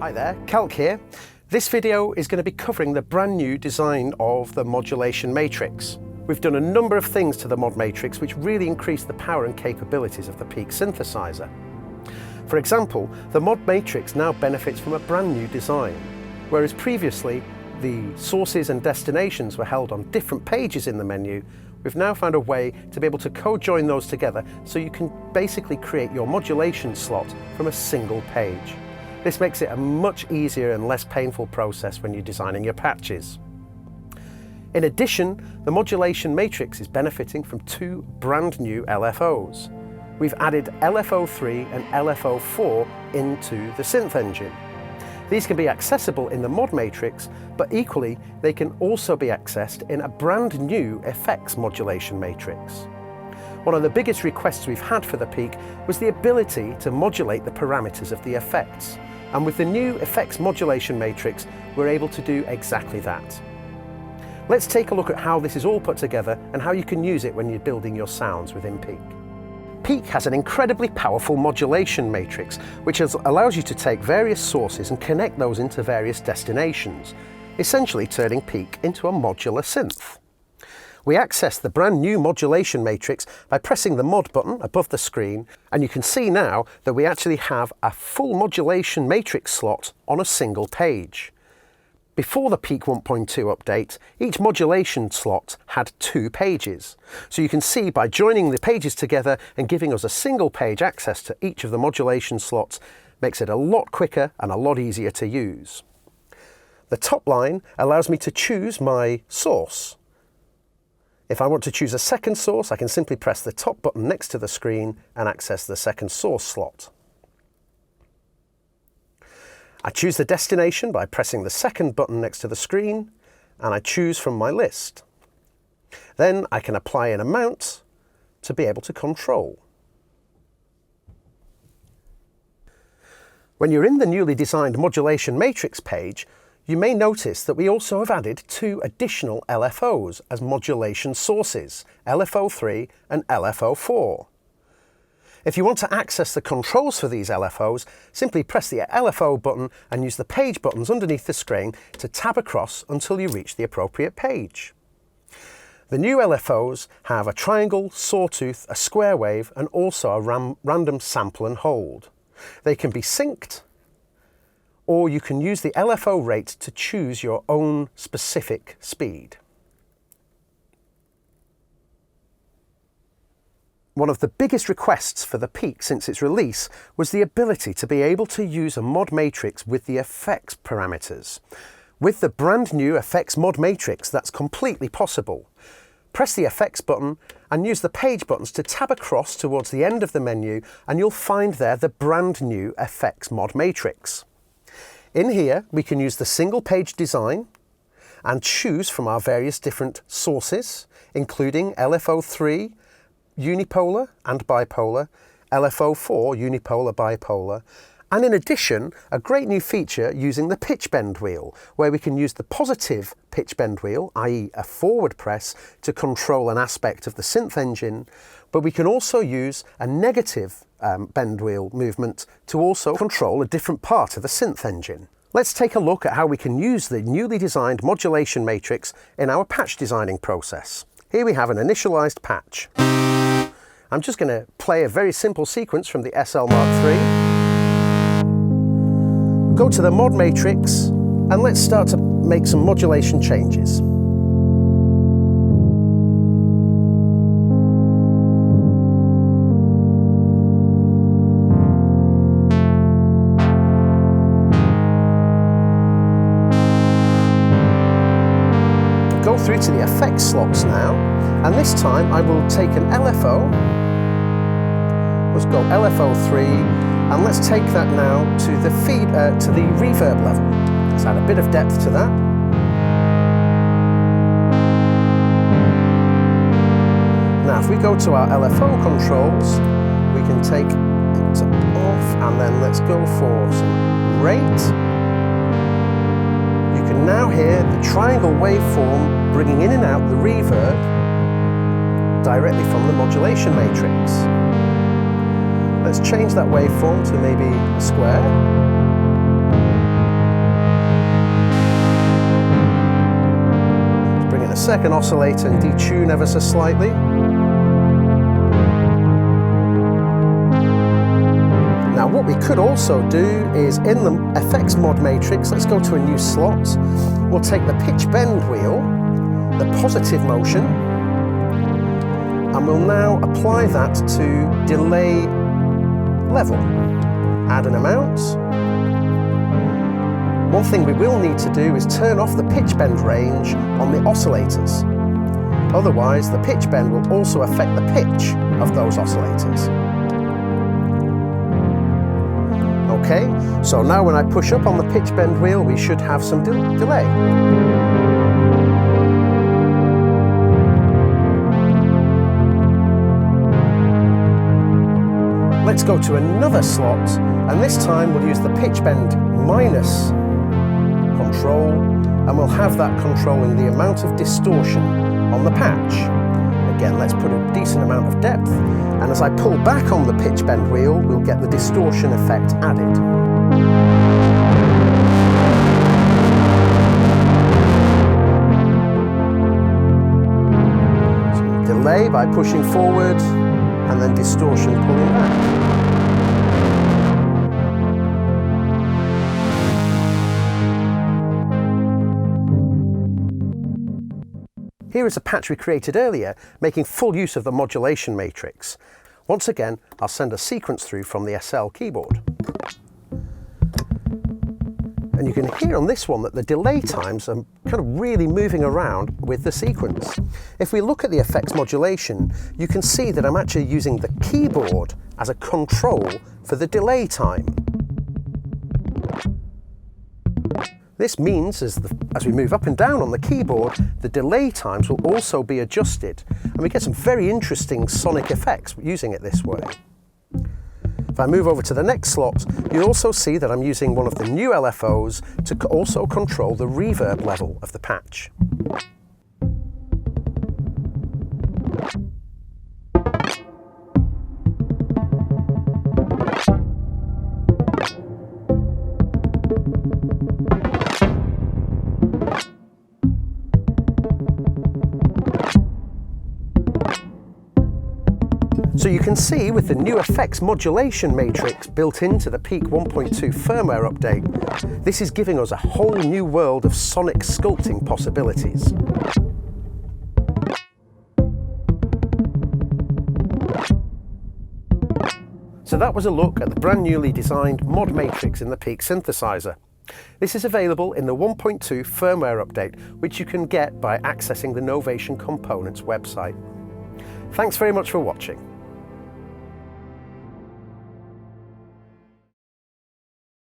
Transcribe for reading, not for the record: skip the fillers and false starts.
Hi there, CALC here. This video is going to be covering the brand new design of the Modulation Matrix. We've done a number of things to the Mod Matrix which really increase the power and capabilities of the Peak synthesizer. For example, the Mod Matrix now benefits from a brand new design, whereas previously the sources and destinations were held on different pages in the menu. We've now found a way to be able to co-join those together so you can basically create your modulation slot from a single page. This makes it a much easier and less painful process when you're designing your patches. In addition, the Modulation Matrix is benefiting from two brand new LFOs. We've added LFO3 and LFO4 into the synth engine. These can be accessible in the Mod Matrix, but equally they can also be accessed in a brand new effects modulation matrix. One of the biggest requests we've had for the Peak was the ability to modulate the parameters of the effects. And with the new effects modulation matrix, we're able to do exactly that. Let's take a look at how this is all put together and how you can use it when you're building your sounds within Peak. Peak has an incredibly powerful modulation matrix, which allows you to take various sources and connect those into various destinations, essentially turning Peak into a modular synth. We access the brand new modulation matrix by pressing the mod button above the screen, and you can see now that we actually have a full modulation matrix slot on a single page. Before the Peak 1.2 update, each modulation slot had 2 pages. So you can see by joining the pages together and giving us a single page access to each of the modulation slots makes it a lot quicker and a lot easier to use. The top line allows me to choose my source. If I want to choose a second source, I can simply press the top button next to the screen and access the second source slot. I choose the destination by pressing the second button next to the screen, and I choose from my list. Then I can apply an amount to be able to control. When you're in the newly designed Modulation Matrix page, you may notice that we also have added 2 additional LFOs as modulation sources, LFO3 and LFO4. If you want to access the controls for these LFOs, simply press the LFO button and use the page buttons underneath the screen to tab across until you reach the appropriate page. The new LFOs have a triangle, sawtooth, a square wave, and also a random sample and hold. They can be synced, or you can use the LFO rate to choose your own specific speed. One of the biggest requests for the Peak since its release was the ability to be able to use a mod matrix with the effects parameters. With the brand new effects mod matrix, that's completely possible. Press the effects button and use the page buttons to tab across towards the end of the menu, and you'll find there the brand new effects mod matrix. In here, we can use the single page design and choose from our various different sources, including LFO3, unipolar and bipolar, LFO4, unipolar, bipolar, and in addition, a great new feature using the pitch bend wheel, where we can use the positive pitch bend wheel, i.e. a forward press, to control an aspect of the synth engine, but we can also use a negative bend wheel movement to also control a different part of the synth engine. Let's take a look at how we can use the newly designed modulation matrix in our patch designing process. Here we have an initialized patch. I'm just going to play a very simple sequence from the SL Mark III. Go to the Mod Matrix and let's start to make some modulation changes. Go through to the effects slots now, and this time I will take an LFO. Let's go LFO3, and let's take that now to the reverb level. Let's add a bit of depth to that. Now if we go to our LFO controls, we can take it off, and then let's go for some rate. You can now hear the triangle waveform bringing in and out the reverb directly from the modulation matrix. Let's change that waveform to maybe a square. second oscillator and detune ever so slightly. Now what we could also do is in the effects mod matrix, let's go to a new slot. We'll take the pitch bend wheel, the positive motion, and we'll now apply that to delay level. Add an amount. One thing we will need to do is turn off the pitch bend range on the oscillators. Otherwise, the pitch bend will also affect the pitch of those oscillators. Okay, so now when I push up on the pitch bend wheel, we should have some delay. Let's go to another slot, and this time we'll use the pitch bend minus control, and we'll have that controlling the amount of distortion on the patch. Again, let's put a decent amount of depth, and as I pull back on the pitch bend wheel, we'll get the distortion effect added. So delay by pushing forward, and then distortion pulling back. Here is a patch we created earlier, making full use of the modulation matrix. Once again, I'll send a sequence through from the SL keyboard. And you can hear on this one that the delay times are kind of really moving around with the sequence. If we look at the effects modulation, you can see that I'm actually using the keyboard as a control for the delay time. This means as we move up and down on the keyboard, the delay times will also be adjusted, and we get some very interesting sonic effects using it this way. If I move over to the next slot, you'll also see that I'm using one of the new LFOs to also control the reverb level of the patch. So you can see with the new effects modulation matrix built into the Peak 1.2 firmware update, this is giving us a whole new world of sonic sculpting possibilities. So that was a look at the brand newly designed mod matrix in the Peak synthesizer. This is available in the 1.2 firmware update, which you can get by accessing the Novation Components website. Thanks very much for watching.